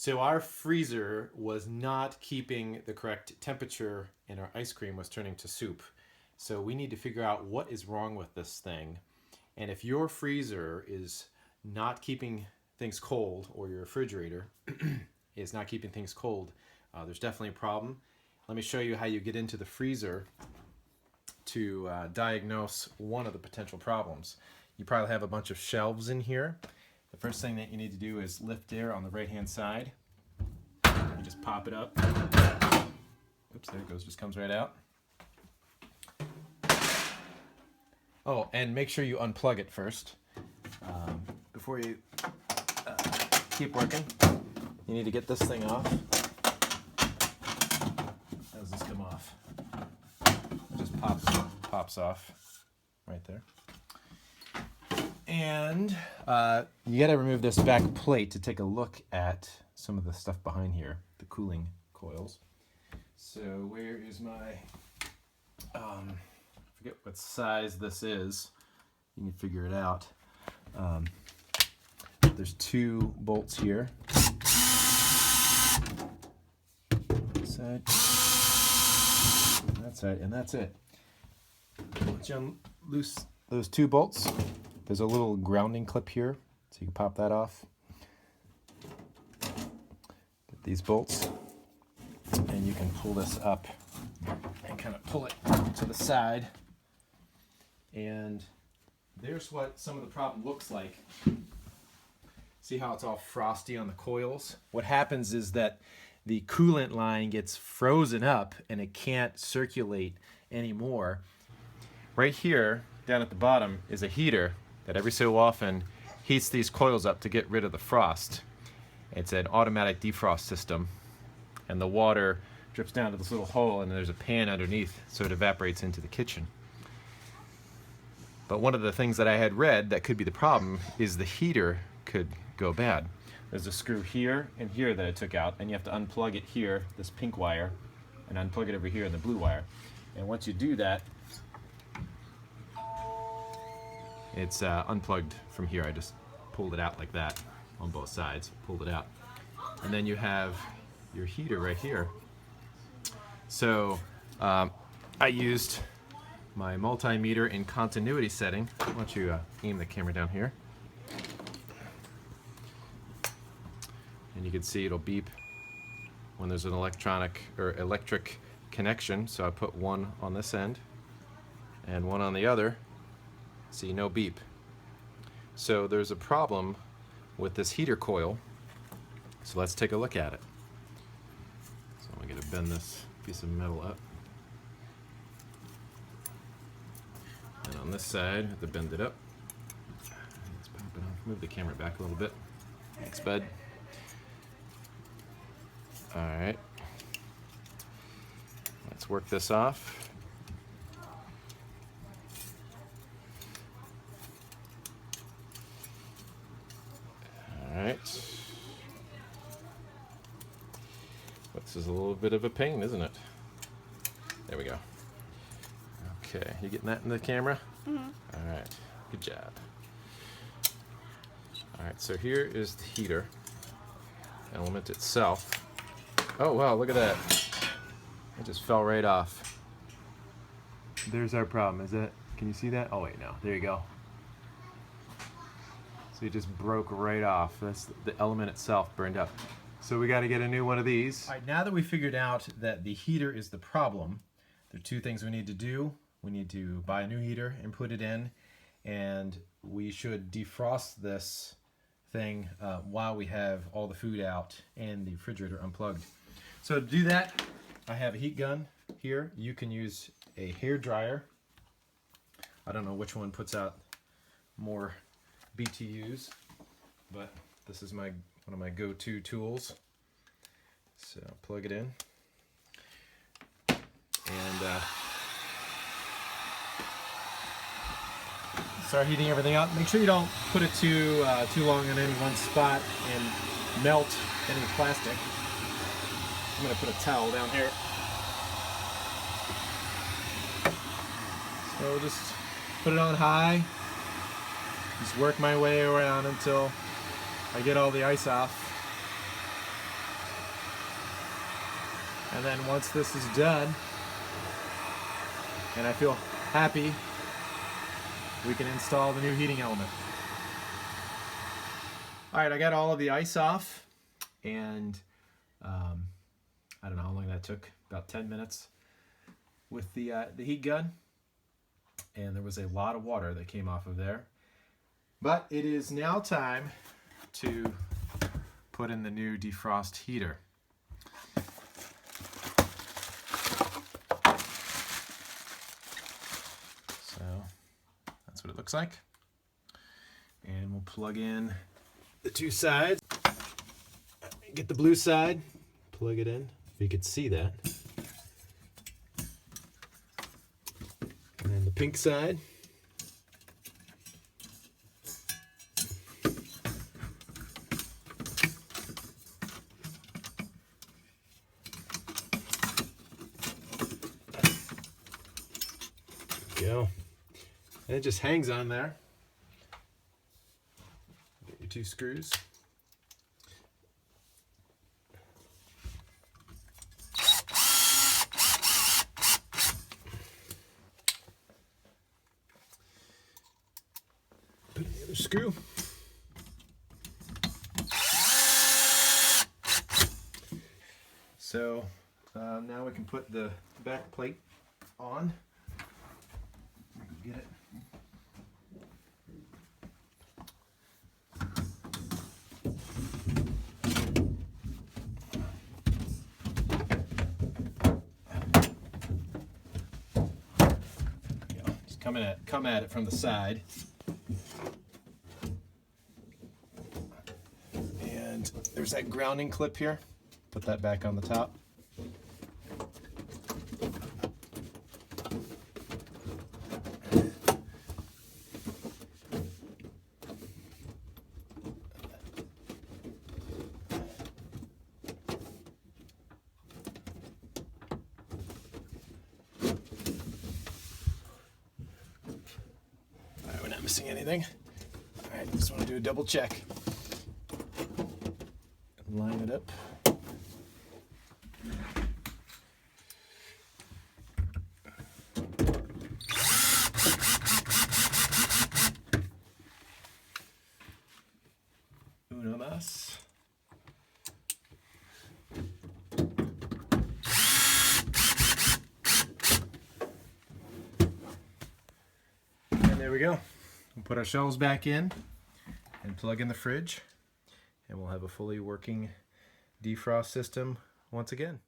So our freezer was not keeping the correct temperature and our ice cream was turning to soup. So we need to figure out what is wrong with this thing. And if your freezer is not keeping things cold, or your refrigerator is not keeping things cold, there's definitely a problem. Let me show you how you get into the freezer to diagnose one of the potential problems. You probably have a bunch of shelves in here. The first thing that you need to do is lift air on the right hand side. You just pop it up. Oops, there it goes, just comes right out. Oh, and make sure you unplug it first. Before you keep working, you need to get this thing off. How does this come off? It just pops off right there. And you gotta remove this back plate to take a look at some of the stuff behind here, the cooling coils. So where is my, I forget what size this is. You can figure it out. There's 2 bolts here. This side, that side, and that's it. Once you unloose those 2 bolts, there's a little grounding clip here, so you can pop that off. Get these bolts, and you can pull this up and kind of pull it to the side. And there's what some of the problem looks like. See how it's all frosty on the coils? What happens is that the coolant line gets frozen up and it can't circulate anymore. Right here, down at the bottom, is a heater that every so often heats these coils up to get rid of the frost. It's an automatic defrost system, and the water drips down to this little hole, and there's a pan underneath so it evaporates into the kitchen. But one of the things that I had read that could be the problem is the heater could go bad. There's a screw here and here that I took out, and you have to unplug it here, this pink wire, and unplug it over here in the blue wire. And once you do that, it's unplugged from here. I just pulled it out like that on both sides, pulled it out. And then you have your heater right here. So I used my multimeter in continuity setting. Why don't you aim the camera down here? And you can see it'll beep when there's an electric connection. So I put one on this end and one on the other. See, no beep. So there's a problem with this heater coil. So let's take a look at it. So I'm going to bend this piece of metal up. And on this side, I have to bend it up. Let's pop it on. Move the camera back a little bit. Thanks, bud. All right. Let's work this off. All right. This is a little bit of a pain, isn't it? There we go. Okay, you getting that in the camera? Mm-hmm. All right, good job. All right, so here is the heater element itself. Oh wow, look at that. It just fell right off. There's our problem, is it? Can you see that? Oh wait, no, there you go. So it just broke right off. That's the element itself burned up. So we got to get a new one of these. All right, now that we figured out that the heater is the problem, there are 2 things we need to do. We need to buy a new heater and put it in, and we should defrost this thing while we have all the food out and the refrigerator unplugged. So to do that, I have a heat gun here. You can use a hair dryer. I don't know which one puts out more BTUs, but this is one of my go-to tools. So plug it in, and start heating everything up. Make sure you don't put it too long in any one spot and melt any plastic. I'm going to put a towel down here. So just put it on high. Just work my way around until I get all the ice off. And then once this is done, and I feel happy, we can install the new heating element. All right, I got all of the ice off, and I don't know how long that took, about 10 minutes with the heat gun. And there was a lot of water that came off of there. But it is now time to put in the new defrost heater. So that's what it looks like. And we'll plug in the two sides. Get the blue side, plug it in, if you could see that. And then the pink side. Go. And it just hangs on there. Get your two screws. Put in the other screw. So now we can put the back plate on. Get it. Just come at it from the side. And there's that grounding clip here. Put that back on the top. We're not missing anything. All right, just want to do a double check. Line it up. Uno más. And there we go. We'll put our shelves back in and plug in the fridge, and we'll have a fully working defrost system once again.